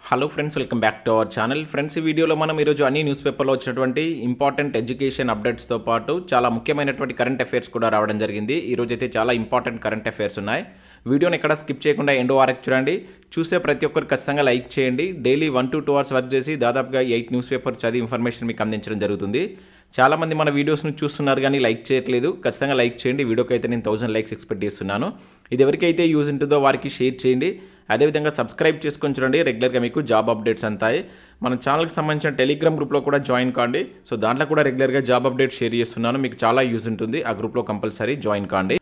Hello friends, welcome back to our channel. Friends, ఈ వీడియోలో మనం ఈరోజు అన్ని న్యూస్ పేపర్లో వచ్చినటువంటి ఇంపార్టెంట్ ఎడ్యుకేషన్ అప్డేట్స్తో పాటు చాలా ముఖ్యమైనటువంటి కరెంట్ అఫైర్స్ కూడా రావడం జరిగింది. ఈరోజు అయితే చాలా ఇంపార్టెంట్ కరెంట్ అఫైర్స్ ఉన్నాయి. వీడియోని ఎక్కడ స్కిప్ చేయకుండా ఎండ్ వరకు చూడండి. చూసే ప్రతి ఒక్కరు ఖచ్చితంగా లైక్ చేయండి. డైలీ 1 to 2 hours వర్క్ చేసి దాదాపుగా 8 న్యూస్ పేపర్ చదివి ఇన్ఫర్మేషన్ మీకు అందించడం జరుగుతుంది. చాలామంది మన వీడియోస్ను చూస్తున్నారు కానీ లైక్ చేయట్లేదు. ఖచ్చితంగా లైక్ చేయండి. వీడియోకి అయితే నేను 1000 లైక్స్ ఎక్స్పెక్ట్ చేస్తున్నాను. ఇది ఎవరికైతే యూజ్ ఉంటుందో వారికి షేర్ చేయండి. అదేవిధంగా సబ్స్క్రైబ్ చేసుకొని చూడండి. రెగ్యులర్గా మీకు జాబ్ అప్డేట్స్ అంతాయి. మన ఛానల్కి సంబంధించిన టెలిగ్రామ్ గ్రూప్లో కూడా జాయిన్ కాండి. సో దాంట్లో కూడా రెగ్యులర్గా జాబ్ అప్డేట్స్ షేర్ చేస్తున్నాను. మీకు చాలా యూజ్ ఉంటుంది. ఆ గ్రూప్లో కంపల్సరీ జాయిన్ కాండి.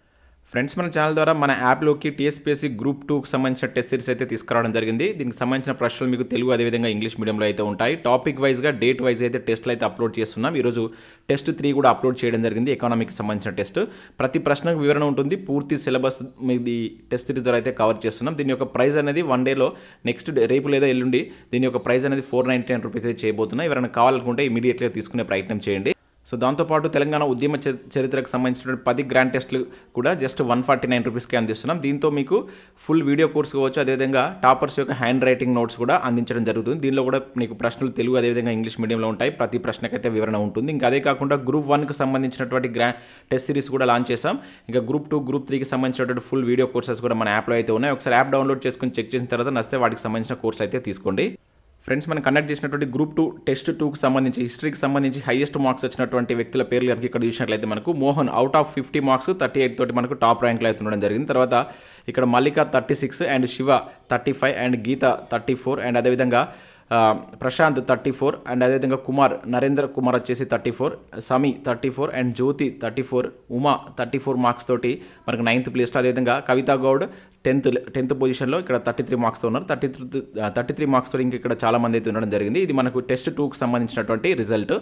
ఫ్రెండ్స్, మన ఛానల్ ద్వారా మన యాప్లోకి టీఎస్పీఎస్సీ గ్రూప్ 2కి సంబంధించిన టెస్ట్ సిరీస్ అయితే తీసుకురావడం జరిగింది. దీనికి సంబంధించిన ప్రశ్నలు మీకు తెలుగు అదేవిధంగా ఇంగ్లీష్ మీడియంలో అయితే ఉంటాయి. టాపిక్ వైజ్గా డేట్ వైజ్ అయితే టెస్ట్లు అయితే అప్లోడ్ చేస్తున్నాం. ఈరోజు టెస్ట్ 3 కూడా అప్లోడ్ చేయడం జరిగింది. ఎకానమీకి సంబంధించిన టెస్ట్. ప్రతి ప్రశ్నకు వివరణ ఉంటుంది. పూర్తి సిలబస్ మీది టెస్ట్ సిరీస్ ద్వారా అయితే కవర్ చేస్తున్నాం. దీని యొక్క ప్రైస్ అనేది 1 డేలో నెక్స్ట్ డే రేపు లేదా ఎల్లుండి దీని యొక్క ప్రైస్ అనేది 499 రూపీస్ అయితే చేయబోతున్నాయి. ఎవరైనా కావాలనుకుంటే ఇమీడియట్గా తీసుకునే ప్రయత్నం చేయండి. సో దాంతోపాటు తెలంగాణ ఉద్యమ చరిత్రకు సంబంధించిన 10 గ్రాండ్ టెస్టులు కూడా జస్ట్ 149 రూపీస్కి అందిస్తున్నాం. దీంతో మీకు ఫుల్ వీడియో కోర్స్ కావచ్చు, అదేవిధంగా టాపర్స్ యొక్క హ్యాండ్ రైటింగ్ నోట్స్ కూడా అందించడం జరుగుతుంది. దీనిలో కూడా మీకు ప్రశ్నలు తెలుగు అదేవిధంగా ఇంగ్లీష్ మీడియంలో ఉంటాయి. ప్రతి ప్రశ్నకైతే వివరణ ఉంటుంది. ఇంకా అదే కాకుండా గ్రూప్ 1కి సంబంధించినటువంటి టెస్ట్ సిరీస్ కూడా లాంచ్ చేసాం. ఇంకా గ్రూప్ 2, గ్రూప్ 3కి సంబంధించినటువంటి ఫుల్ వీడియో కోర్సెస్ కూడా మన యాప్లో అయితే ఉన్నాయి. ఒకసారి యాప్ డౌన్లోడ్ చేసుకుని చెక్ చేసిన తర్వాత నచ్చితే వాటికి సంబంధించిన కోర్స్ అయితే తీసుకోండి. ఫ్రెండ్స్, మనం కండక్ట్ చేసినటువంటి గ్రూప్ 2 టెస్ట్ 2కి సంబంధించి హిస్టరీకి సంబంధించి హైయెస్ట్ మార్క్స్ వచ్చినటువంటి వ్యక్తుల పేర్లు కనుక ఇక్కడ చూసినట్లయితే మనకు మోహన్ అవుట్ ఆఫ్ 50 మార్క్స్ 38 తోటి మనకు టాప్ ర్యాంక్లో అయితే ఉండడం జరిగింది. తర్వాత ఇక్కడ Mallika 36 and Shiva 35 and Geetha 34 and అదేవిధంగా ప్రశాంత్ 34 అండ్ అదేవిధంగా నరేంద్ర కుమార్ వచ్చేసి 34, సమీ 34 అండ్ జ్యోతి 34, ఉమా 34 మార్క్స్ తోటి మనకు 9th ప్లేస్లో. అదేవిధంగా కవితా గౌడ్ 10th పొజిషన్లో ఇక్కడ 33 మార్క్స్తో ఉన్నారు. 33 మార్క్స్తో ఇంక ఇక్కడ చాలామంది అయితే ఉండడం జరిగింది. ఇది మనకు టెస్ట్ 2కి సంబంధించినటువంటి రిజల్ట్.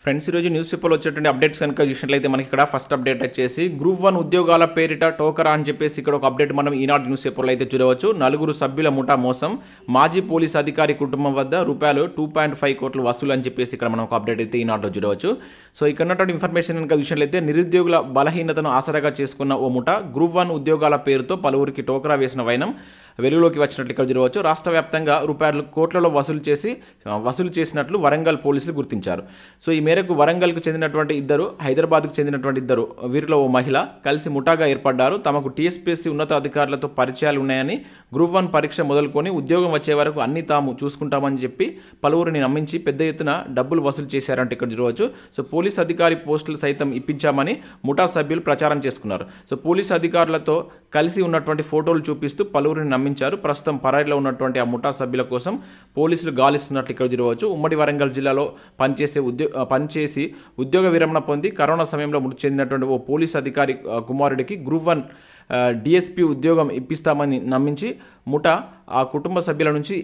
ఫ్రెండ్స్, ఈరోజు న్యూస్ పేపర్లో వచ్చేటువంటి అప్డేట్స్ కనుక చూసినట్లయితే మనకి ఇక్కడ ఫస్ట్ అప్డేట్ వచ్చేసి గ్రూప్ 1 ఉద్యోగాల పేరిట టోకరా అని చెప్పేసి ఇక్కడ ఒక అప్డేట్ మనం ఈనాడు న్యూస్ పేపర్లో అయితే చూడవచ్చు. 4 సభ్యుల ముఠా మోసం, మాజీ పోలీస్ అధికారి కుటుంబం వద్ద రూపాయలు 2.5 కోట్లు వసూలు అని చెప్పేసి ఇక్కడ మనం ఒక అప్డేట్ అయితే ఈనాడులో చూడవచ్చు. సో ఇక్కడ ఉన్నటువంటి ఇన్ఫర్మేషన్ కనుక చూసినట్లయితే నిరుద్యోగుల బలహీనతను ఆసరాగా చేసుకున్న ఓ ముఠా గ్రూప్ 1 ఉద్యోగాల పేరుతో పలువురికి టోకరా వేసిన వైనం వెలుగులోకి వచ్చినట్లు ఇక్కడ చూడవచ్చు. రాష్ట్ర వ్యాప్తంగా రూపాయలు కోట్లలో వసూలు చేసినట్లు వరంగల్ పోలీసులు గుర్తించారు. సో ఈ మేరకు వరంగల్కు చెందినటువంటి ఇద్దరు, హైదరాబాద్కు చెందినటువంటి ఇద్దరు, వీరిలో ఓ మహిళ కలిసి ముఠాగా ఏర్పడ్డారు. తమకు టీఎస్పీఎస్సీ ఉన్నతాధికారులతో పరిచయాలు ఉన్నాయని, గ్రూప్ 1 పరీక్ష మొదలుకొని ఉద్యోగం వచ్చే వరకు అన్ని తాము చూసుకుంటామని చెప్పి పలువురిని నమ్మించి పెద్ద ఎత్తున డబ్బులు వసూలు చేశారంటే ఇక్కడ చూడవచ్చు. సో పోలీస్ అధికారి పోస్టులు సైతం ఇప్పించామని ముఠా సభ్యులు ప్రచారం చేసుకున్నారు. సో పోలీస్ అధికారులతో కలిసి ఉన్నటువంటి ఫోటోలు చూపిస్తూ పలువురిని నమ్మించారు. ప్రస్తుతం పరారీలో ఉన్నటువంటి ఆ ముఠా సభ్యుల కోసం పోలీసులు గాలిస్తున్నట్లు ఇక్కడ చూడవచ్చు. ఉమ్మడి వరంగల్ జిల్లాలో పనిచేసి ఉద్యోగ విరమణ పొంది కరోనా సమయంలో మృతి చెందినటువంటి ఓ పోలీస్ అధికారి కుమారుడికి గ్రూప్ 1 డిఎస్పీ ఉద్యోగం ఇప్పిస్తామని నమ్మించి ముఠా ఆ కుటుంబ సభ్యుల నుంచి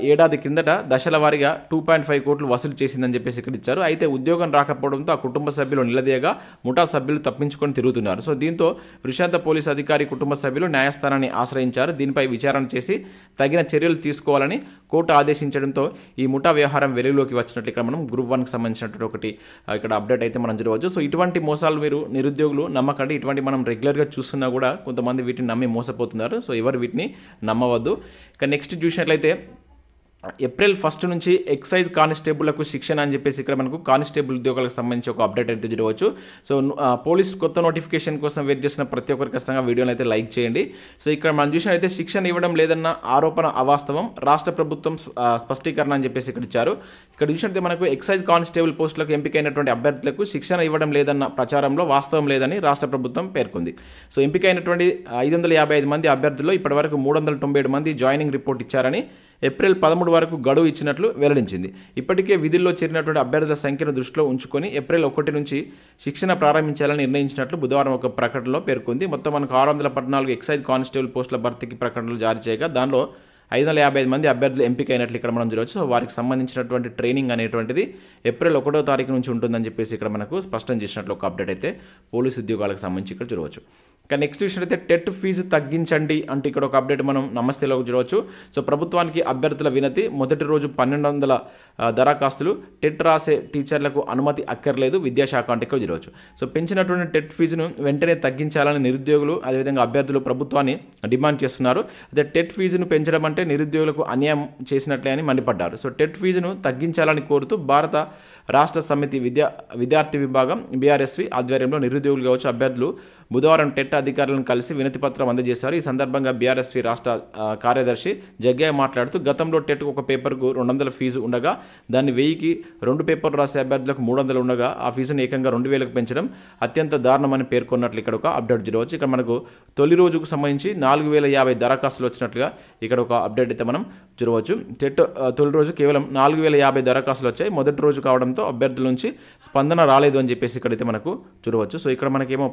ఏడాది కిందట దశల వారీగా 2.5 కోట్లు వసూలు చేసిందని చెప్పేసి ఇక్కడ ఇచ్చారు. అయితే ఉద్యోగం రాకపోవడంతో ఆ కుటుంబ సభ్యులు నిలదీయగా ముఠా సభ్యులు తప్పించుకొని తిరుగుతున్నారు. సో దీంతో ప్రశాంత పోలీస్ అధికారి కుటుంబ సభ్యులు న్యాయస్థానాన్ని ఆశ్రయించారు. దీనిపై విచారణ చేసి తగిన చర్యలు తీసుకోవాలని కోర్టు ఆదేశించడంతో ఈ ముఠా వ్యవహారం వెలుగులోకి వచ్చినట్లు ఇక్కడ మనం గ్రూప్ 1కి సంబంధించినటువంటి ఒకటి ఇక్కడ అప్డేట్ అయితే మనం చూడవచ్చు. సో ఇటువంటి మోసాలు మీరు నిరుద్యోగులు నమ్మకండి. ఇటువంటి మనం రెగ్యులర్గా చూస్తున్నా కూడా కొంతమంది వీటిని నమ్మి మోసపోతున్నారు. సో ఎవరు వీటిని నమ్మవద్దు. ఇక నెక్స్ట్ చూసినట్లయితే ఏప్రిల్ 1 నుంచి ఎక్సైజ్ కానిస్టేబుల్లకు శిక్షణ అని చెప్పేసి ఇక్కడ మనకు కానిస్టేబుల్ ఉద్యోగాలకు సంబంధించి ఒక అప్డేట్ అయితే చూడవచ్చు. సో పోలీస్ కొత్త నోటిఫికేషన్ కోసం వెయిట్ చేసిన ప్రతి ఒక్కరు ఖచ్చితంగా వీడియోని అయితే లైక్ చేయండి. సో ఇక్కడ మనం చూసినట్లయితే శిక్షణ ఇవ్వడం లేదన్న ఆరోపణ అవాస్తవం, రాష్ట్ర ప్రభుత్వం స్పష్టీకరణ అని చెప్పేసి ఇక్కడ ఇచ్చారు. ఇక్కడ చూసినట్లయితే మనకు ఎక్సైజ్ కానిస్టేబుల్ పోస్టులకు ఎంపికైనటువంటి అభ్యర్థులకు శిక్షణ ఇవ్వడం లేదన్న ప్రచారంలో వాస్తవం లేదని రాష్ట్ర ప్రభుత్వం పేర్కొంది. సో ఎంపికైనటువంటి 555 మంది అభ్యర్థుల్లో ఇప్పటివరకు 397 మంది జాయినింగ్ రిపోర్ట్ ఇచ్చారని, ఏప్రిల్ 13 వరకు గడువు ఇచ్చినట్లు వెల్లడించింది. ఇప్పటికే విధుల్లో చేరినటువంటి అభ్యర్థుల సంఖ్యను దృష్టిలో ఉంచుకొని ఏప్రిల్ 1 నుంచి శిక్షణ ప్రారంభించాలని నిర్ణయించినట్లు బుధవారం ఒక ప్రకటనలో పేర్కొంది. మొత్తం మనకు 614 ఎక్సైజ్ కానిస్టేబుల్ పోస్టుల భర్తీకి ప్రకటనలు జారీ చేయగా దానిలో 555 మంది అభ్యర్థులు ఎంపికైనట్లు ఇక్కడ మనం చూడవచ్చు. సో వారికి సంబంధించినటువంటి ట్రైనింగ్ అనేటువంటిది ఏప్రిల్ 1వ తారీఖు నుంచి ఉంటుందని చెప్పేసి ఇక్కడ మనకు స్పష్టం చేసినట్లు ఒక అప్డేట్ అయితే పోలీసు ఉద్యోగాలకు సంబంధించి ఇక్కడ చూడవచ్చు. ఇక నెక్స్ట్ విషయం అయితే టెట్ ఫీజు తగ్గించండి అంటే ఇక్కడ ఒక అప్డేట్ మనం నమస్తేలో చూడవచ్చు. సో ప్రభుత్వానికి అభ్యర్థుల వినతి, మొదటి రోజు 1200 దరఖాస్తులు, టెట్ రాసే టీచర్లకు అనుమతి అక్కర్లేదు విద్యాశాఖ అంటే ఇక్కడ చూడవచ్చు. సో పెంచినటువంటి టెట్ ఫీజును వెంటనే తగ్గించాలని నిరుద్యోగులు అదేవిధంగా అభ్యర్థులు ప్రభుత్వాన్ని డిమాండ్ చేస్తున్నారు. అదే టెట్ ఫీజును పెంచడం అంటే నిరుద్యోగులకు అన్యాయం చేసినట్లే అని మండిపడ్డారు. సో టెట్ ఫీజును తగ్గించాలని కోరుతూ భారత రాష్ట్ర సమితి విద్యార్థి విభాగం బీఆర్ఎస్వి ఆధ్వర్యంలో నిరుద్యోగులు కావచ్చు అభ్యర్థులు బుధవారం టెట్ అధికారులను కలిసి వినతి పత్రం అందజేశారు. ఈ సందర్భంగా బీఆర్ఎస్వి రాష్ట్ర కార్యదర్శి జగ్గయ్య మాట్లాడుతూ గతంలో టెట్కు ఒక పేపర్కు 200 ఫీజు ఉండగా దాన్ని 1000కి 2 పేపర్లు రాసే అభ్యర్థులకు 300 ఉండగా ఆ ఫీజును ఏకంగా 2000కు పెంచడం అత్యంత దారుణమని పేర్కొన్నట్లు ఇక్కడ ఒక అప్డేట్ చూడవచ్చు. ఇక్కడ మనకు తొలి రోజుకు సంబంధించి 4050 దరఖాస్తులు వచ్చినట్లుగా ఇక్కడ ఒక అప్డేట్ అయితే మనం చూడవచ్చు. టెట్ తొలి రోజు కేవలం 4050 దరఖాస్తులు వచ్చాయి. మొదటి రోజు కావడంతో అభ్యర్థుల నుంచి స్పందన రాలేదు అని చెప్పేసి ఇక్కడైతే మనకు చూడవచ్చు. సో ఇక్కడ మనకేమో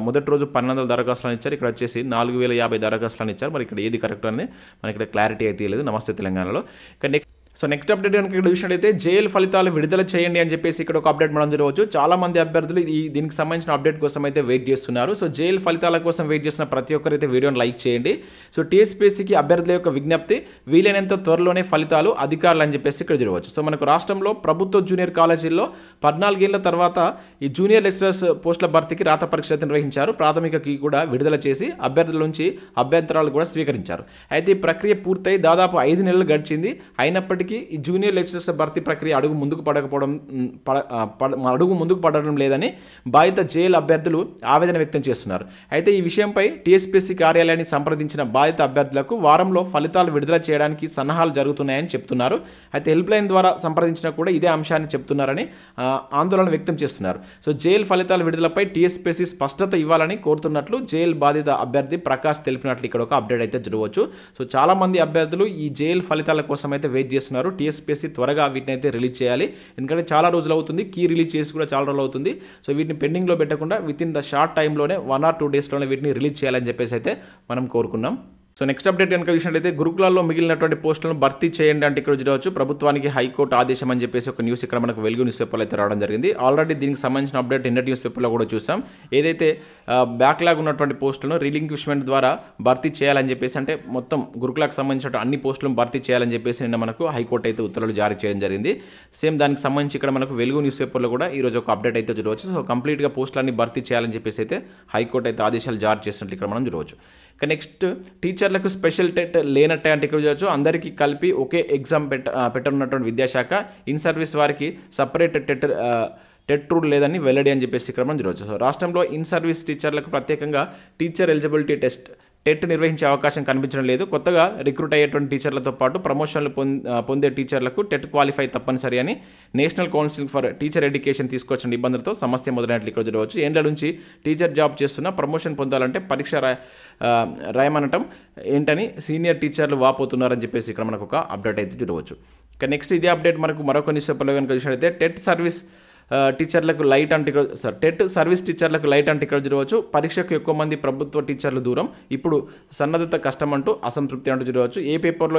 మొదటి రోజు 1200 దరఖాస్తులను ఇచ్చారు, ఇక్కడ వచ్చేసి 4050 దరఖాస్తులను ఇచ్చారు. మరి ఇక్కడ ఏది కరెక్ట్ అని మనకి ఇక్కడ క్లారిటీ అయితే లేదు నమస్తే తెలంగాణలో. ఇక నెక్స్ట్ అప్డేట్ కనుక ఇక్కడ చూసినట్టయితే జేఎల్ ఫలితాలు విడుదల చేయండి అని చెప్పేసి ఇక్కడ ఒక అప్డేట్ మనం చూడవచ్చు. చాలా మంది అభ్యర్థులు దీనికి సంబంధించిన అప్డేట్ కోసం అయితే వెయిట్ చేస్తున్నారు. సో జేఎల్ ఫలితాల కోసం వెయిట్ చేస్తున్న ప్రతి ఒక్కరైతే వీడియోని లైక్ చేయండి. సో టీఎస్పీఎస్సీకి అభ్యర్థుల యొక్క విజ్ఞప్తి, వీలైనంత త్వరలోనే ఫలితాలు అధికారులు అని చెప్పేసి ఇక్కడ చూడవచ్చు. సో మనకు రాష్ట్రంలో ప్రభుత్వ జూనియర్ కాలేజీల్లో 14 ఏళ్ల తర్వాత ఈ జూనియర్ లెక్చరర్స్ పోస్టుల భర్తీకి రాత పరీక్ష నిర్వహించారు. ప్రాథమికకి కూడా విడుదల చేసి అభ్యర్థుల నుంచి అభ్యంతరాలు కూడా స్వీకరించారు. అయితే ఈ ప్రక్రియ పూర్తయి దాదాపు 5 నెలలు గడిచింది. అయినప్పటికీ ఈ జూనియర్ లెక్చరర్స్ భర్తీ ప్రక్రియ అడుగు ముందుకు పడడం లేదని బాధిత జేఎల్ అభ్యర్థులు ఆవేదన వ్యక్తం చేస్తున్నారు. అయితే ఈ విషయంపై టీఎస్పీఎస్సీ కార్యాలయాన్ని సంప్రదించిన బాధిత అభ్యర్థులకు వారంలో ఫలితాలు విడుదల చేయడానికి సన్నాహాలు జరుగుతున్నాయని చెప్తున్నారు. అయితే హెల్ప్ లైన్ ద్వారా సంప్రదించినా కూడా ఇదే అంశాన్ని చెప్తున్నారని ఆందోళన వ్యక్తం చేస్తున్నారు. సో జేఎల్ ఫలితాల విడుదలపై టీఎస్పీఎస్సీ స్పష్టత ఇవ్వాలని కోరుతున్నట్లు జేఎల్ బాధిత అభ్యర్థి ప్రకాష్ తెలిపినట్లు ఇక్కడ ఒక అప్డేట్ అయితే చూడవచ్చు. సో చాలా మంది అభ్యర్థులు ఈ జేఎల్ ఫలితాల కోసం అయితే వెయిట్ చేస్తున్నారు. టీఎస్పీఎస్సీ త్వరగా వీటిని అయితే రిలీజ్ చేయాలి, ఎందుకంటే చాలా రోజులు అవుతుంది. కీ రిలీజ్ చేసి కూడా చాలా రోజులు అవుతుంది. సో వీటిని పెండింగ్లో పెట్టకుండా విత్ ఇన్ ద షార్ట్ టైంలోనే 1 or 2 డేస్లోనే వీటిని రిలీజ్ చేయాలని చెప్పేసి అయితే మనం కోరుకున్నాం. సో నెక్స్ట్ అప్డేట్ కనుక చూసినట్లయితే గురుకులాల్లో మిగిలినటువంటి పోస్టులను భర్తీ చేయండి అంటే ఇక్కడ చూడవచ్చు. ప్రభుత్వానికి హైకోర్టు ఆదేశం అని చెప్పేసి ఒక న్యూస్ ఇక్కడ మనకు వెలుగు న్యూస్ పేపర్లో అయితే రావడం జరిగింది. ఆల్రెడీ దీనికి సంబంధించిన అప్డేట్ నిన్నటి న్యూస్ పేపర్లో కూడా చూసాం. ఏదైతే బ్యాక్లాగ్ ఉన్నటువంటి పోస్టులను రీలింక్విష్మెంట్ ద్వారా భర్తీ చేయాలని చెప్పేసి, అంటే మొత్తం గురుకులకు సంబంధించిన అన్ని పోస్టులను భర్తీ చేయాలని చెప్పేసి నిన్న మనకు హైకోర్టు అయితే ఉత్తర్వులు జారీ చేయడం జరిగింది. సేమ్ దానికి సంబంధించి ఇక్కడ మనకు వెలుగు న్యూస్ పేపర్లో కూడా ఈరోజు ఒక అప్డేట్ అయితే చూడవచ్చు. సో కంప్లీట్గా పోస్టులన్నీ భర్తీ చేయాలని చెప్పేసి అయితే హైకోర్టు అయితే ఆదేశాలు జారీ చేసినట్లు ఇక్కడ మనం చూడవచ్చు. ఇక నెక్స్ట్ టీచర్లకు స్పెషల్ టెట్ లేనట్టే అంటే ఇక్కడ చూడవచ్చు. అందరికీ కలిపి ఒకే ఎగ్జామ్ పెట్టనున్నటువంటి విద్యాశాఖ ఇన్ సర్వీస్ వారికి సపరేట్ టెట్ రూల్ లేదని వెల్లడి అని చెప్పేసి ఇక్కడ మనం చూడవచ్చు. సో రాష్ట్రంలో ఇన్ సర్వీస్ టీచర్లకు ప్రత్యేకంగా టీచర్ ఎలిజిబిలిటీ టెట్ నిర్వహించే అవకాశం కనిపించడం లేదు. కొత్తగా రిక్రూట్ అయ్యేటువంటి టీచర్లతో పాటు ప్రమోషన్లు పొందే టీచర్లకు టెట్ క్వాలిఫై తప్పనిసరి అని national council for teacher education తీసుకొచ్చిన ఇబ్బందులతో సమస్య మొదలైనట్లు ఇక్కడ చూడవచ్చు. ఏండ్ల నుంచి టీచర్ జాబ్ చేస్తున్నా ప్రమోషన్ పొందాలంటే పరీక్ష రాయమనటం ఏంటని సీనియర్ టీచర్లు వాపోతున్నారని చెప్పేసి ఇక్కడ మనకు ఒక అప్డేట్ అయితే చూడవచ్చు. ఇక నెక్స్ట్ ఇదే అప్డేట్ మనకు మరొక న్యూస్ పేపర్లో కనుక చూసినట్లయితే టెట్ సర్వీస్ టీచర్లకు లైట్ అంటే టెట్ సర్వీస్ టీచర్లకు లైట్ అంటే ఇక్కడ చూడవచ్చు. పరీక్షకు ఎక్కువ మంది ప్రభుత్వ టీచర్లు దూరం, ఇప్పుడు సన్నద్ధత కష్టం అంటూ అసంతృప్తి అంటూ చూడవచ్చు. ఏ పేపర్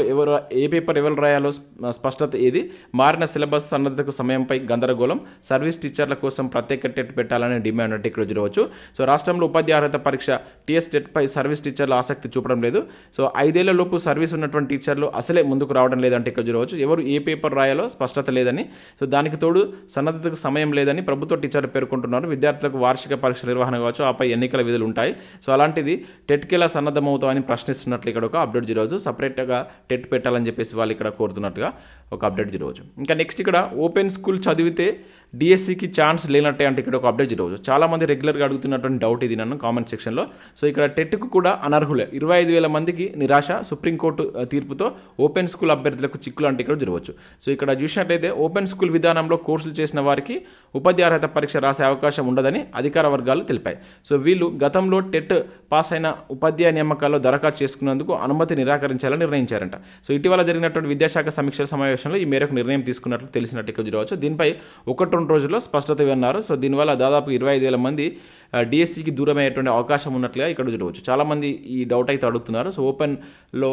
ఎవరు రాయాలో స్పష్టత ఏది, మారిన సిలబస్ సన్నద్ధతకు సమయంపై గందరగోళం, సర్వీస్ టీచర్ల కోసం ప్రత్యేక టెట్ పెట్టాలని డిమాండ్ అంటే ఇక్కడ చూడవచ్చు. సో రాష్ట్రంలో ఉపాధ్యాయ అర్హత పరీక్ష టీఎస్ టెట్పై సర్వీస్ టీచర్లు ఆసక్తి చూపడం లేదు. సో 5 ఏళ్ల లోపు సర్వీస్ ఉన్నటువంటి టీచర్లు అసలే ముందుకు రావడం లేదంటే ఇక్కడ చూడవచ్చు. ఎవరు ఏ పేపర్ రాయాలో స్పష్టత లేదని, సో దానికి తోడు సన్నద్ధతకు సమయం లేదని ప్రభుత్వ టీచర్లు పేర్కొంటున్నారు. విద్యార్థులకు వార్షిక పరీక్ష నిర్వహణ కావచ్చు, ఆపై ఎన్నికల విధులు ఉంటాయి. సో అలాంటిది టెట్కి ఎలా సన్నద్ధమవుతామని ప్రశ్నిస్తున్నట్లు ఇక్కడ ఒక అప్డేట్ చూడవచ్చు. సపరేట్గా టెట్ పెట్టాలని చెప్పేసి వాళ్ళు ఇక్కడ కోరుతున్నట్టుగా ఒక అప్డేట్ చూడవచ్చు. ఇంకా నెక్స్ట్ ఇక్కడ ఓపెన్ స్కూల్ చదివితే డిఎస్సికి ఛాన్స్ లేనట్టే అంటే ఇక్కడ ఒక అప్డేట్ చూడవచ్చు. చాలామంది రెగ్యులర్గా అడుగుతున్నటువంటి డౌట్ ఇది నన్ను కామెంట్ సెక్షన్లో. సో ఇక్కడ టెట్కు కూడా అనర్హులే 25,000 మందికి నిరాశ, సుప్రీంకోర్టు తీర్పుతో ఓపెన్ స్కూల్ అభ్యర్థులకు చిక్కులు అంటే ఇక్కడ చూడవచ్చు. సో ఇక్కడ చూసినట్లయితే ఓపెన్ స్కూల్ విధానంలో కోర్సులు చేసిన వారికి ఉపాధ్యాయ అర్హత పరీక్ష రాసే అవకాశం ఉండదని అధికార వర్గాలు తెలిపాయి. సో వీళ్ళు గతంలో టెట్ పాస్ అయిన ఉపాధ్యాయ నియామకాల్లో దరఖాస్తు చేసుకున్నందుకు అనుమతి నిరాకరించాలని నిర్ణయించారంట. సో ఇటీవల జరిగినటువంటి విద్యాశాఖ సమీక్షల సమావేశంలో ఈ మేరకు నిర్ణయం తీసుకున్నట్లు తెలిసినట్టు ఇక్కడ చూడవచ్చు. దీనిపై 1 2 రోజుల్లో స్పష్టత ఇవ్వన్నారు. సో దీనివల్ల దాదాపు 25,000 మంది డిఎస్సికి దూరమయ్యేటువంటి అవకాశం ఉన్నట్లుగా ఇక్కడ చూడవచ్చు. చాలామంది ఈ డౌట్ అయితే అడుగుతున్నారు. సో ఓపెన్లో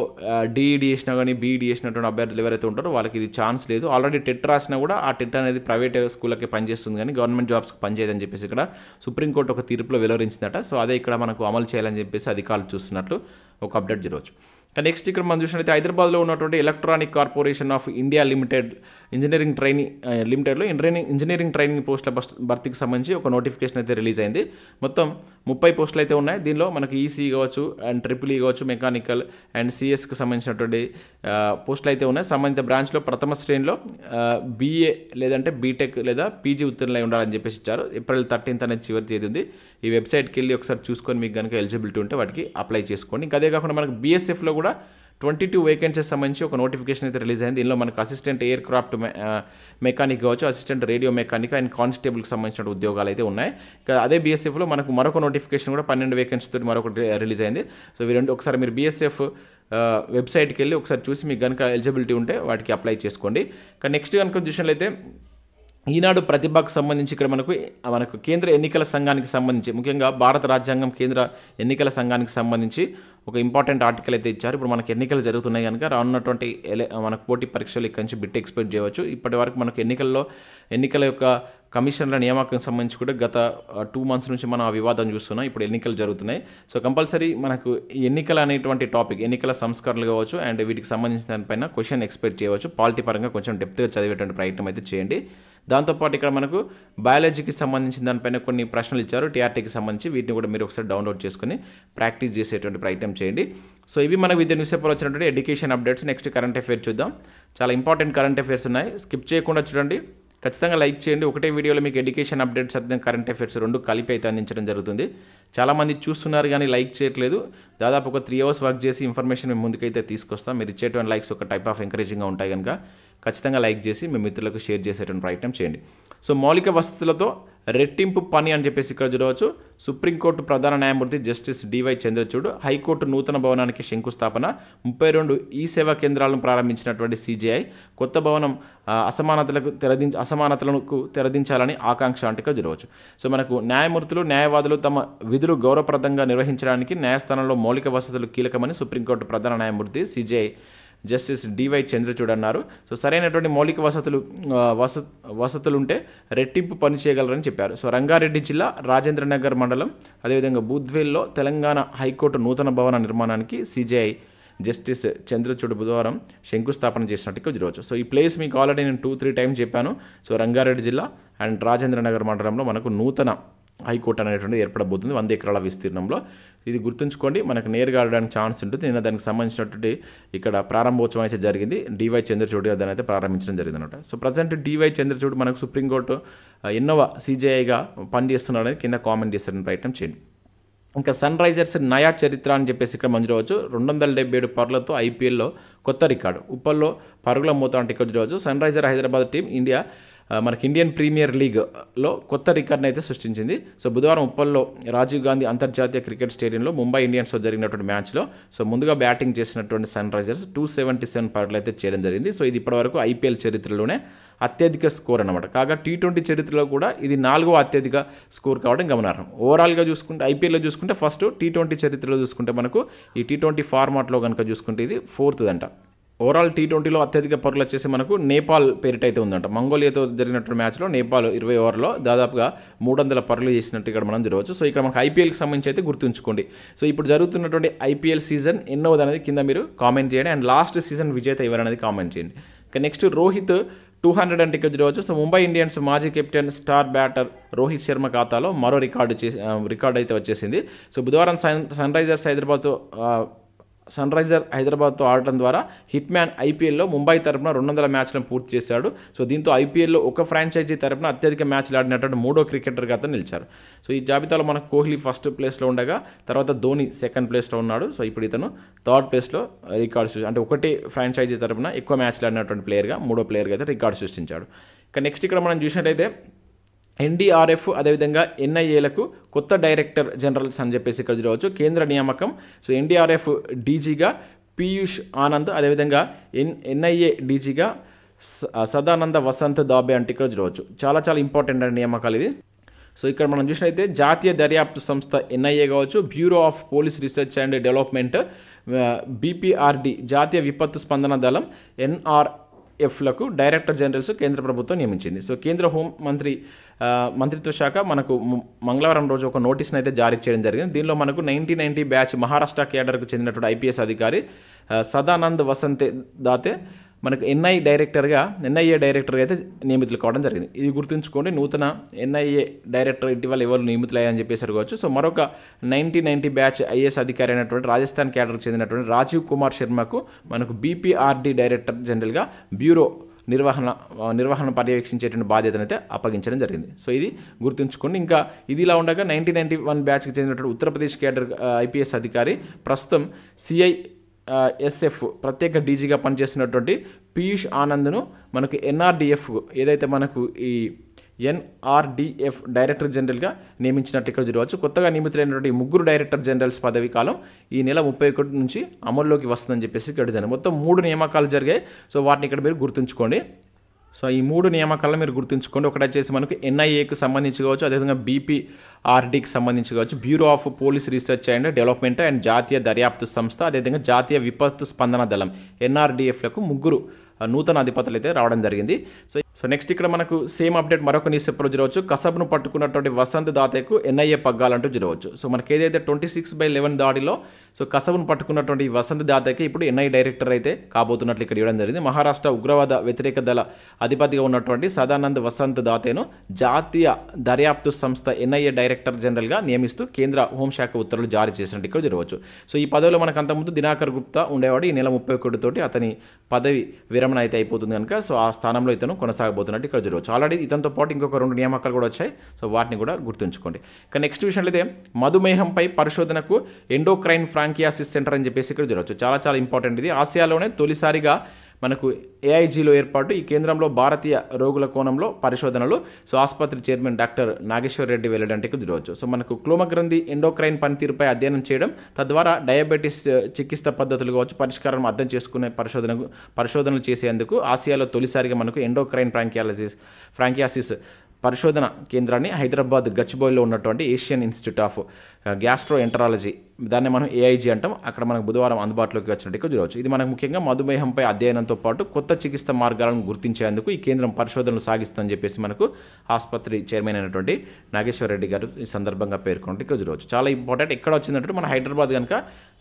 డిఈడి చేసినా కానీ బీఈడి చేసినటువంటి అభ్యర్థులు ఎవరైతే ఉంటారో వాళ్ళకి ఇది ఛాన్స్ లేదు. ఆల్రెడీ టెట్ రాసినా కూడా ఆ టెట్ అనేది ప్రైవేట్ స్కూళ్ళకి పనిచేస్తుంది కానీ గవర్నమెంట్ జాబ్స్కి పనిచేయదని చెప్పేసి ఇక్కడ సుప్రీంకోర్టు ఒక తీర్పులో వెలువరించిందట. సో అదే ఇక్కడ మనకు అమలు చేయాలని చెప్పేసి అధికారులు చూస్తున్నట్లు ఒక అప్డేట్ జరగవచ్చు. నెక్స్ట్ ఇక్కడ మనం చూసినట్లయితే హైదరాబాద్లో ఉన్నటువంటి electronic corporation of India limited engineering training లిమిటెడ్లో ఇంజనీరింగ్ ట్రైనింగ్ పోస్టుల భర్తీకి సంబంధించి ఒక నోటిఫికేషన్ అయితే రిలీజ్ అయింది. మొత్తం 30 పోస్టులు అయితే ఉన్నాయి. దీనిలో మనకి ఈసీ కావచ్చు అండ్ ట్రిపుల్ కావచ్చు, మెకానికల్ అండ్ సిఎస్కి సంబంధించినటువంటి పోస్టులు అయితే ఉన్నాయి. సంబంధిత బ్రాంచ్లో ప్రథమ శ్రేణిలో బీఏ లేదంటే బీటెక్ లేదా పీజీ ఉత్తీర్ణులై ఉండాలని చెప్పేసి ఇచ్చారు. ఏప్రిల్ 13th అనేది చివరి తేదీ ఉంది. ఈ వెబ్సైట్కి వెళ్ళి ఒకసారి చూసుకొని మీకు కనుక ఎలిజిబిలిటీ ఉంటే వాటికి అప్లై చేసుకోండి. ఇంకా అదే కాకుండా మనకు బీఎస్ఎఫ్లో కూడా 22 వేకెన్సీస్ సంబంధించి ఒక నోటిఫికేషన్ అయితే రిలీజ్ అయింది. దీనిలో మనకు అసిస్టెంట్ ఎయిర్ క్రాఫ్ట్ మెకానిక్ కావచ్చు, అసిస్టెంట్ రేడియో మెకానిక్ అండ్ కానిస్టేబుల్కి సంబంధించిన ఉద్యోగాలు అయితే ఉన్నాయి. ఇంకా అదే బీఎస్ఎఫ్లో మనకు మరొక నోటిఫికేషన్ కూడా 12 వేకెన్సీతో మరొకటి రిలీజ్ అయింది. సో ఇవి రెండు ఒకసారి మీరు బీఎస్ఎఫ్ వెబ్సైట్కి వెళ్ళి ఒకసారి చూసి మీకు కనుక ఎలిజిబిలిటీ ఉంటే వాటికి అప్లై చేసుకోండి. ఇంకా నెక్స్ట్ కనుక చూసినట్లయితే ఈనాడు ప్రతిభకు సంబంధించి ఇక్కడ మనకు కేంద్ర ఎన్నికల సంఘానికి సంబంధించి ముఖ్యంగా భారత రాజ్యాంగం కేంద్ర ఎన్నికల సంఘానికి సంబంధించి ఒక ఇంపార్టెంట్ ఆర్టికల్ అయితే ఇచ్చారు. ఇప్పుడు మనకు ఎన్నికలు జరుగుతున్నాయి కనుక రానున్నటువంటి మనకు పోటీ పరీక్షలు ఇక్కడి నుంచి బిట్ ఎక్స్పెక్ట్ చేయవచ్చు. ఇప్పటి వరకు మనకు ఎన్నికల యొక్క కమిషన్ల నియామకం సంబంధించి కూడా గత 2 months నుంచి మనం ఆ వివాదం చూస్తున్నాం. ఇప్పుడు ఎన్నికలు జరుగుతున్నాయి. సో కంపల్సరీ మనకు ఈ ఎన్నికలు అనేటువంటి టాపిక్ ఎన్నికల సంస్కరణలు కావచ్చు అండ్ వీటికి సంబంధించిన దానిపైన క్వశ్చన్ ఎక్స్పెక్ట్ చేయవచ్చు. పాలిటీ పరంగా కొంచెం డెప్త్గా చదివేటువంటి ప్రయత్నం అయితే చేయండి. దాంతోపాటు ఇక్కడ మనకు బయాలజీకి సంబంధించిన దానిపైన కొన్ని ప్రశ్నలు ఇచ్చారు టీఆర్టీకి సంబంధించి. వీటిని కూడా మీరు ఒకసారి డౌన్లోడ్ చేసుకుని ప్రాక్టీస్ చేసేటువంటి ప్రయత్నం చేయండి. సో ఇవి మన విద్య న్యూస్ పేపర్లో వచ్చినటువంటి education updates. Next current affairs చూద్దాం. చాలా ఇంపార్టెంట్ కరెంట్ అఫైర్స్ ఉన్నాయి. స్కిప్ చేయకుండా చూడండి. ఖచ్చితంగా లైక్ చేయండి. ఒకటే వీడియోలో మీకు ఎడ్యుకేషన్ అప్డేట్స్ అర్థం కరెంట్ అఫైర్స్ రెండు కలిపి అయితే అందించడం జరుగుతుంది. చాలామంది చూస్తున్నారు కానీ లైక్ చేయట్లేదు. దాదాపు ఒక 3 hours వర్క్ చేసి ఇన్ఫర్మేషన్ మేము ముందుకైతే తీసుకొస్తాం. మీరు ఇచ్చేటువంటి లైక్స్ ఒక టైప్ ఆఫ్ ఎంకరేజింగ్గా ఉంటాయి కనుక ఖచ్చితంగా లైక్ చేసి మీ మిత్రులకు షేర్ చేసేటువంటి ప్రయత్నం చేయండి. సో మౌలిక వసతులతో రెట్టింపు పని అని చెప్పేసి ఇక్కడ చూడవచ్చు. సుప్రీంకోర్టు ప్రధాన న్యాయమూర్తి జస్టిస్ డివై చంద్రచూడ్, హైకోర్టు నూతన భవనానికి శంకుస్థాపన, 32 ఈ సేవా కేంద్రాలను ప్రారంభించినటువంటి సిజేఐ, కొత్త భవనం అసమానతలకు తెరదించాలని ఆకాంక్ష అంటే ఇక్కడ చూడవచ్చు. సో మనకు న్యాయమూర్తులు న్యాయవాదులు తమ విధులు గౌరవప్రదంగా నిర్వహించడానికి న్యాయస్థానంలో మౌలిక వసతులు కీలకమని సుప్రీంకోర్టు ప్రధాన న్యాయమూర్తి సిజేఐ జస్టిస్ డివై చంద్రచూడ్ అన్నారు. సో సరైనటువంటి మౌలిక వసతులు ఉంటే రెట్టింపు పని చేయగలరని చెప్పారు. సో రంగారెడ్డి జిల్లా రాజేంద్రనగర్ మండలం అదేవిధంగా బూద్వేల్లో తెలంగాణ హైకోర్టు నూతన భవన నిర్మాణానికి సిజేఐ జస్టిస్ చంద్రచూడ్ బుధవారం శంకుస్థాపన చేసినట్టుగా చూడవచ్చు. సో ఈ ప్లేస్ మీకు ఆల్రెడీ నేను 2-3 times చెప్పాను. సో రంగారెడ్డి జిల్లా అండ్ రాజేంద్రనగర్ మండలంలో మనకు నూతన హైకోర్టు అనేటువంటి ఏర్పడబోతుంది 100 ఎకరాల విస్తీర్ణంలో. ఇది గుర్తుంచుకోండి. మనకు నేరుగా ఆడడానికి ఛాన్స్ ఉంటుంది. నిన్న దానికి సంబంధించినటువంటి ఇక్కడ ప్రారంభోత్సవం అయితే జరిగింది. డివై చంద్రచూడ్ దాన్ని అయితే ప్రారంభించడం జరిగింది అనమాట. సో ప్రజెంట్ డివై చంద్రచూడ్ మనకు సుప్రీంకోర్టు ఎన్నవ సిజేఐగా పనిచేస్తున్నాడని కింద కామెంట్ చేసిన ప్రయత్నం చేయండి. ఇంకా సన్ రైజర్స్ నయా చరిత్ర అని చెప్పేసి ఇక్కడ మనం చూడవచ్చు. 277 పరుగులతో ఐపీఎల్లో కొత్త రికార్డు. ఉప్పల్లో పరుగుల మూత అంటే ఇక్కడ చూడవచ్చు. సన్ రైజర్ హైదరాబాద్ టీం మనకి ఇండియన్ ప్రీమియర్ లీగ్లో కొత్త రికార్డును అయితే సృష్టించింది. సో బుధవారం ఉప్పల్లో రాజీవ్ గాంధీ అంతర్జాతీయ క్రికెట్ స్టేడియంలో ముంబై ఇండియన్స్తో జరిగినటువంటి మ్యాచ్లో సో ముందుగా బ్యాటింగ్ చేసినటువంటి సన్ రైజర్స్ 277 పరుగులు అయితే చేయడం జరిగింది. సో ఇది ఇప్పటివరకు ఐపీఎల్ చరిత్రలోనే అత్యధిక స్కోర్ అనమాట. కాగా T20 చరిత్రలో కూడా ఇది 4వ అత్యధిక స్కోర్ కావడం గమనార్హం. ఓవరాల్గా చూసుకుంటే ఐపీఎల్లో చూసుకుంటే ఫస్ట్ T20 చరిత్రలో చూసుకుంటే మనకు ఈ T20 ఫార్మాట్లో కనుక చూసుకుంటే ఇది 4th అంట. ఓవరాల్ T20లో అత్యధిక పరుగులు వచ్చేసి మనకు నేపాల్ పేరిట అయితే ఉందంట. మంగోలియాతో జరిగినటువంటి మ్యాచ్లో నేపాల్ 20 ఓవర్లో దాదాపుగా 300 పరుగులు చేసినట్టు ఇక్కడ మనం చూడవచ్చు. సో ఇక్కడ మనకు ఐపీఎల్కి సంబంధించి అయితే గుర్తుంచుకోండి. సో ఇప్పుడు జరుగుతున్నటువంటి ఐపీఎల్ సీజన్ ఎన్నోది అనేది కింద మీరు కామెంట్ చేయండి. అండ్ లాస్ట్ సీజన్ విజేత ఎవరనేది కామెంట్ చేయండి. ఇంకా నెక్స్ట్ రోహిత్ 200 అంటే ఇక్కడ చూడవచ్చు. సో ముంబై ఇండియన్స్ మాజీ captain star batter Rohit Sharma ఖాతాలో మరో రికార్డు అయితే వచ్చేసింది. సో బుధవారం సన్ రైజర్ హైదరాబాద్తో ఆడటం ద్వారా హిట్ మ్యాన్ ఐపీఎల్లో ముంబై తరపున 200 మ్యాచ్లను పూర్తి చేశాడు. సో దీంతో ఐపీఎల్లో ఒక ఫ్రాంచైజీ తరపున అత్యధిక మ్యాచ్లు ఆడినటువంటి 3వ క్రికెటర్గా అతను నిలిచారు. సో ఈ జాబితాలో మనకు కోహ్లీ ఫస్ట్ ప్లేస్లో ఉండగా తర్వాత ధోని సెకండ్ ప్లేస్లో ఉన్నాడు. సో ఇప్పుడు ఇతను థర్డ్ ప్లేస్లో రికార్డ్స్ అంటే ఒకటే ఫ్రాంచైజీ తరపున ఎక్కువ మ్యాచ్లు ఆడినటువంటి ప్లేయర్గా 3వ ప్లేయర్గా అయితే రికార్డు సృష్టించాడు. ఇక నెక్స్ట్ ఇక్కడ మనం చూసినట్టయితే ఎన్డీఆర్ఎఫ్ అదేవిధంగా ఎన్ఐఏలకు కొత్త డైరెక్టర్ జనరల్స్ అని చెప్పేసి ఇక్కడ చూడవచ్చు. కేంద్ర నియామకం. సో ఎన్డీఆర్ఎఫ్ డీజీగా పీయూష్ ఆనంద్, అదేవిధంగా ఎన్ఐఏ డీజీగా సదానంద వసంత్ దాబే అంటే ఇక్కడ చూడవచ్చు. చాలా చాలా ఇంపార్టెంట్ అండి నియామకాలు ఇది. సో ఇక్కడ మనం చూసినట్లయితే జాతీయ దర్యాప్తు సంస్థ ఎన్ఐఏ కావచ్చు, bureau of police research and development BPRD, జాతీయ విపత్తు స్పందన దళం ఎన్ఆర్ఎఫ్లకు డైరెక్టర్ జనరల్స్ కేంద్ర ప్రభుత్వం నియమించింది. సో కేంద్ర హోం మంత్రిత్వ శాఖ మనకు మంగళవారం రోజు ఒక నోటీస్ని అయితే జారీ చేయడం జరిగింది. దీనిలో మనకు 1990 బ్యాచ్ మహారాష్ట్ర కేడర్కు చెందినటువంటి ఐపీఎస్ అధికారి సదానంద్ వసంత్ దాతే మనకు ఎన్ఐఏ డైరెక్టర్గా అయితే నియమితులు కావడం జరిగింది. ఇది గుర్తుంచుకోండి, నూతన ఎన్ఐఏ డైరెక్టర్ ఇటీవల ఎవరు నియమితులయ్యారని చెప్పేసి అడగవచ్చు. సో మరొక 1990 బ్యాచ్ ఐఏఎస్ అధికారి అయినటువంటి రాజస్థాన్ కేడర్కు చెందినటువంటి రాజీవ్ కుమార్ శర్మకు మనకు బీపీఆర్డి డైరెక్టర్ జనరల్గా బ్యూరో నిర్వహణ పర్యవేక్షించేటువంటి బాధ్యతను అయితే అప్పగించడం జరిగింది. సో ఇది గుర్తుంచుకోండి. ఇంకా ఇది ఇలా ఉండగా 1991 బ్యాచ్కి చెందినటువంటి ఉత్తరప్రదేశ్ కేడర్ ఐపీఎస్ అధికారి ప్రస్తుతం సిఐఎస్ఎఫ్ ప్రత్యేక డీజీగా పనిచేస్తున్నటువంటి పీయూష్ ఆనంద్ను మనకు ఎన్ఆర్డిఎఫ్ ఏదైతే మనకు ఈ ఎన్ఆర్డిఎఫ్ డైరెక్టర్ జనరల్గా నియమించినట్టు ఇక్కడ చూడవచ్చు. కొత్తగా నియమితులైనటువంటి 3 డైరెక్టర్ జనరల్స్ పదవి కాలం ఈ నెల 31 నుంచి అమల్లోకి వస్తుందని చెప్పేసి ఇక్కడ జరిగింది. మొత్తం 3 నియామకాలు జరిగాయి. సో వాటిని ఇక్కడ మీరు గుర్తుంచుకోండి. సో ఈ 3 నియామకాలను మీరు గుర్తుంచుకోండి. ఒకటి వచ్చేసి మనకు ఎన్ఐఏకి సంబంధించి కావచ్చు, అదేవిధంగా బీపీఆర్డీకి సంబంధించి కావచ్చు, bureau of police research and development and జాతీయ దర్యాప్తు సంస్థ, అదేవిధంగా జాతీయ విపత్తు స్పందన దళం ఎన్ఆర్డిఎఫ్లకు 3 నూతన అధిపతులు అయితే రావడం జరిగింది. సో నెక్స్ట్ ఇక్కడ మనకు సేమ్ అప్డేట్ మరొక న్యూస్ పేపర్లో చూడవచ్చు. కసబ్ను పట్టుకున్నటువంటి వసంత్ దాతేకు ఎన్ఐఏ పగ్గాలంటూ చూడవచ్చు. సో మనకి ఏదైతే 26/11 దాడిలో సో కసబ్ను పట్టుకున్నటువంటి వసంత్ దాతేకి ఇప్పుడు ఎన్ఐఏ డైరెక్టర్ అయితే కాబోతున్నట్లు ఇక్కడ ఇవ్వడం జరిగింది. మహారాష్ట్ర ఉగ్రవాద వ్యతిరేక దళ అధిపతిగా ఉన్నటువంటి సదానంద్ వసంత్ దాతేను జాతీయ దర్యాప్తు సంస్థ ఎన్ఐఏ డైరెక్టర్ జనరల్గా నియమిస్తూ కేంద్ర హోంశాఖ ఉత్తర్వులు జారీ చేసినట్టు ఇక్కడ చూడవచ్చు. సో ఈ పదవిలో మనకు అంతకుముందు దినాకర్ గుప్తా ఉండేవాడు. ఈ నెల 31 తోటి అతని పదవి విరమణ అయితే అయిపోతుంది కనుక సో ఆ స్థానంలో ఇతను కొనసాగబోతున్నట్టు ఇక్కడ చూడవచ్చు. ఆల్రెడీ ఇతనితో పాటు ఇంకొక 2 నియామకాలు కూడా వచ్చాయి. సో వాటిని కూడా గుర్తుంచుకోండి. ఇక నెక్స్ట్ విషయంలో అయితే మధుమేహంపై పరిశోధనకు ఎండోక్రైన్ ఫ్రాంకియాసిస్ సెంటర్ అని చెప్పేసి ఇక్కడ చూడవచ్చు. చాలా చాలా ఇంపార్టెంట్ ఇది. ఆసియాలోనే తొలిసారిగా మనకు ఏఐజీలో ఏర్పాటు. ఈ కేంద్రంలో భారతీయ రోగుల కోణంలో పరిశోధనలు. సో ఆసుపత్రి చైర్మన్ డాక్టర్ నాగేశ్వర్ రెడ్డి వెల్లడంటే చూడవచ్చు. సో మనకు క్లోమగ్రంథి ఎండోక్రైన్ పనితీరుపై అధ్యయనం చేయడం, తద్వారా డయాబెటీస్ చికిత్స పద్ధతులు కావచ్చు, పరిష్కారం అర్థం చేసుకునే పరిశోధనలు చేసేందుకు ఆసియాలో తొలిసారిగా మనకు ఎండోక్రైన్ ఫ్రాంకియాసిస్ పరిశోధన కేంద్రాన్ని హైదరాబాద్ గచ్చిబౌలిలో ఉన్నటువంటి ఏషియన్ ఇన్స్టిట్యూట్ ఆఫ్ గ్యాస్ట్రోఎంటరాలజీ, దాన్ని మనం ఏఐజీ అంటాం, అక్కడ మనకు బుధవారం అందుబాటులోకి వచ్చినట్టు చూడవచ్చు. ఇది మనకు ముఖ్యంగా మధుమేహంపై అధ్యయనంతో పాటు కొత్త చికిత్స మార్గాలను గుర్తించేందుకు ఈ కేంద్రం పరిశోధనలు సాగిస్తుందని చెప్పేసి మనకు ఆసుపత్రి చైర్మన్ అయినటువంటి నాగేశ్వర్ రెడ్డి గారు ఈ సందర్భంగా పేర్కొన్నట్టు ఇక్కడ చూడవచ్చు. చాలా ఇంపార్టెంట్. ఎక్కడ వచ్చిందంటే మన హైదరాబాద్ కనుక.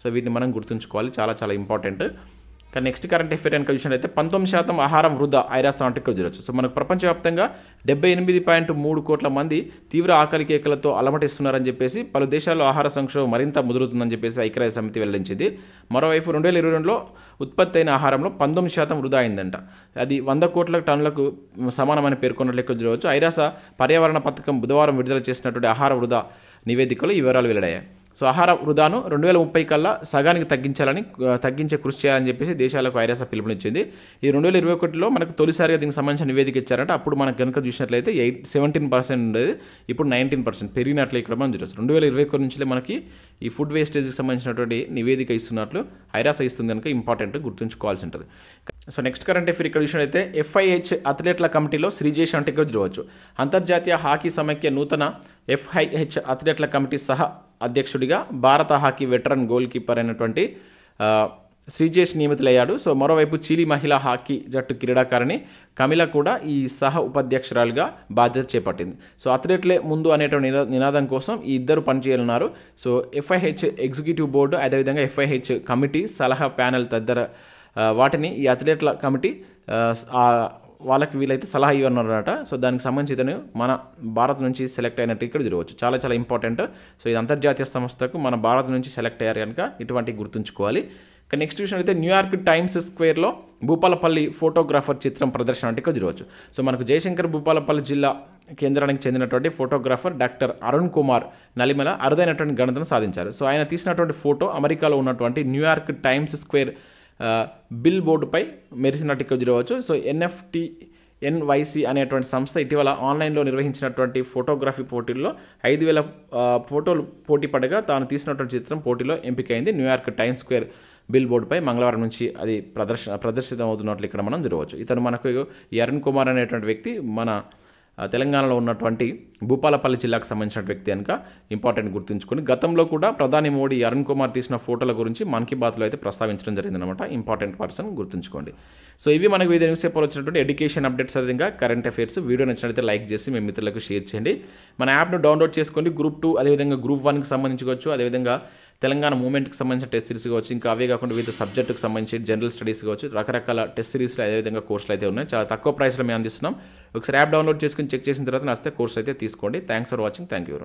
సో వీటిని మనం గుర్తుంచుకోవాలి, చాలా చాలా ఇంపార్టెంట్. కానీ నెక్స్ట్ కరెంట్ అఫేర్ కనుక విషయంలో 19% ఆహారం వృధా ఐరాస అంటే ఇక్కడ చూడవచ్చు. సో మనకు ప్రపంచవ్యాప్తంగా 78.3 కోట్ల మంది తీవ్ర ఆకలి కేకలతో అలమటిస్తున్నారని చెప్పేసి పలు దేశాల్లో ఆహార సంక్షోభం మరింత ముదురుతుందని చెప్పేసి ఐక్యరాజ్య సమితి వెల్లడించింది. మరోవైపు 2022లో ఉత్పత్తి అయిన ఆహారంలో 19% వృధా అయిందంట. అది 100 కోట్ల టన్నులకు సమానమని పేర్కొన్నట్లు ఇక్కడ చూడవచ్చు. ఐరాస పర్యావరణ పథకం బుధవారం విడుదల చేసినటువంటి ఆహార వృధా నివేదికలో ఈ వివరాలు వెల్లడయ్యాయి. సో ఆహార వృధాను 2030 కల్లా సగానికి తగ్గించే కృషి చేయాలని చెప్పేసి దేశాలకు ఐరాస పిలుపునిచ్చింది. ఈ 2021లో మనకు తొలిసారిగా దీనికి సంబంధించిన నివేదిక ఇచ్చారంటే అప్పుడు మనకు కనుక చూసినట్లయితే 17% ఉండేది, ఇప్పుడు 19% పెరిగినట్లు ఇక్కడ మనం చూడవచ్చు. 2021 నుంచి మనకి ఈ ఫుడ్ వేస్టేజ్కి సంబంధించినటువంటి నివేదిక ఇస్తున్నట్లు ఐరాస ఇస్తుంది కనుక ఇంపార్టెంట్ గుర్తుంచుకోవాల్సి ఉంటుంది. సో నెక్స్ట్ కరెంట్ అఫేర్ ఇక్కడ విషయం అయితే FIH అథ్లెట్ల కమిటీలో శ్రీజేష్ అంటే ఇక్కడ చూడవచ్చు. అంతర్జాతీయ హాకీ సమైక్య నూతన FIH అథ్లెట్ల కమిటీ సహా అధ్యక్షుడిగా భారత హాకీ వెటరన్ గోల్ కీపర్ అయినటువంటి శ్రీజేష్ నియమితులయ్యాడు. సో మరోవైపు చిలీ మహిళా హాకీ జట్టు క్రీడాకారిణి కమిల కూడా ఈ సహ ఉపాధ్యక్షురాలుగా బాధ్యత చేపట్టింది. సో అథ్లెట్లే ముందు అనేటువంటి నినాదం కోసం ఈ ఇద్దరు పనిచేయనున్నారు. సో FIH ఎగ్జిక్యూటివ్ బోర్డు, అదేవిధంగా FIH కమిటీ సలహా ప్యానెల్ తదితర వాటిని ఈ అథ్లెట్ల కమిటీ వాళ్ళకి వీలైతే సలహా ఇవ్వన్నారట. సో దానికి సంబంధించి ఇతను మన భారత్ నుంచి సెలెక్ట్ అయినట్టు ఇక్కడ చూడవచ్చు. చాలా చాలా ఇంపార్టెంట్. సో ఇది అంతర్జాతీయ సంస్థకు మన భారత్ నుంచి సెలెక్ట్ అయ్యారు కనుక ఇటువంటివి గుర్తుంచుకోవాలి. ఇక నెక్స్ట్ విషయం అయితే న్యూయార్క్ టైమ్స్ స్క్వేర్లో భూపాలపల్లి ఫోటోగ్రాఫర్ చిత్రం ప్రదర్శన అంటే ఇక్కడ చూడవచ్చు. సో మనకు జయశంకర్ భూపాలపల్లి జిల్లా కేంద్రానికి చెందినటువంటి ఫోటోగ్రాఫర్ డాక్టర్ అరుణ్ కుమార్ నలిమల అరుదైనటువంటి ఘనతను సాధించారు. సో ఆయన తీసినటువంటి ఫోటో అమెరికాలో ఉన్నటువంటి న్యూయార్క్ టైమ్స్ స్క్వేర్ బిల్ బోర్డుపై మెరిసినట్టు ఇక్కడ చూడవచ్చు. సో NFTNYC అనేటువంటి సంస్థ ఇటీవల ఆన్లైన్లో నిర్వహించినటువంటి ఫోటోగ్రఫీ పోటీల్లో 5,000 ఫోటోలు పోటీ పడగా తాను తీసినటువంటి చిత్రం పోటీలో ఎంపికైంది. న్యూయార్క్ టైమ్స్ స్క్వేర్ బిల్ బోర్డుపై మంగళవారం నుంచి అది ప్రదర్శితం అవుతున్నట్లు ఇక్కడ మనం చూడవచ్చు. ఇతను మనకు ఈ అరుణ్ కుమార్ అనేటువంటి వ్యక్తి మన తెలంగాణలో ఉన్నటువంటి భూపాలపల్లి జిల్లాకు సంబంధించిన వ్యక్తి కనుక ఇంపార్టెంట్ గుర్తుంచుకొని గతంలో కూడా ప్రధాని మోడీ అరుణ్ కుమార్ తీసిన ఫోటోల గురించి మన్ కీ బాత్లో అయితే ప్రస్తావించడం జరిగిందనమాట. ఇంపార్టెంట్ పర్సన్ గుర్తుంచుకోండి. సో ఇవి మనకు వివిధ న్యూస్ పేపర్లో వచ్చినటువంటి ఎడ్యుకేషన్ అప్డేట్స్, అదేవిధంగా కరెంట్ అఫైర్స్. వీడియో నచ్చినట్లయితే లైక్ చేసి మీ మిత్రులకు షేర్ చేయండి. మన యాప్ను డౌన్లోడ్ చేసుకోండి. గ్రూప్ 2 అదేవిధంగా గ్రూప్ 1కి సంబంధించుకోవచ్చు, అదేవిధంగా తెలంగాణ మూవ్మెంట్కి సంబంధించిన టెస్ట్ సిరీస్ కావచ్చు, ఇంకా అవే కాకుండా వివిధ సబ్జెక్టుకు సంబంధించి జనరల్ స్టడీస్ కావచ్చు, రకరకాల టెస్ట్ సిరీస్లో అదేవిధంగా కోర్సులు అయితే ఉన్నాయి. చాలా తక్కువ ప్రైస్లో మేము అందిస్తున్నాం. ఒకసారి యాప్ డౌన్లోడ్ చేసుకుని చెక్ చేసిన తర్వాత నచ్చితే కోర్స్ అయితే తీసుకోండి. Thanks for watching. Thank you.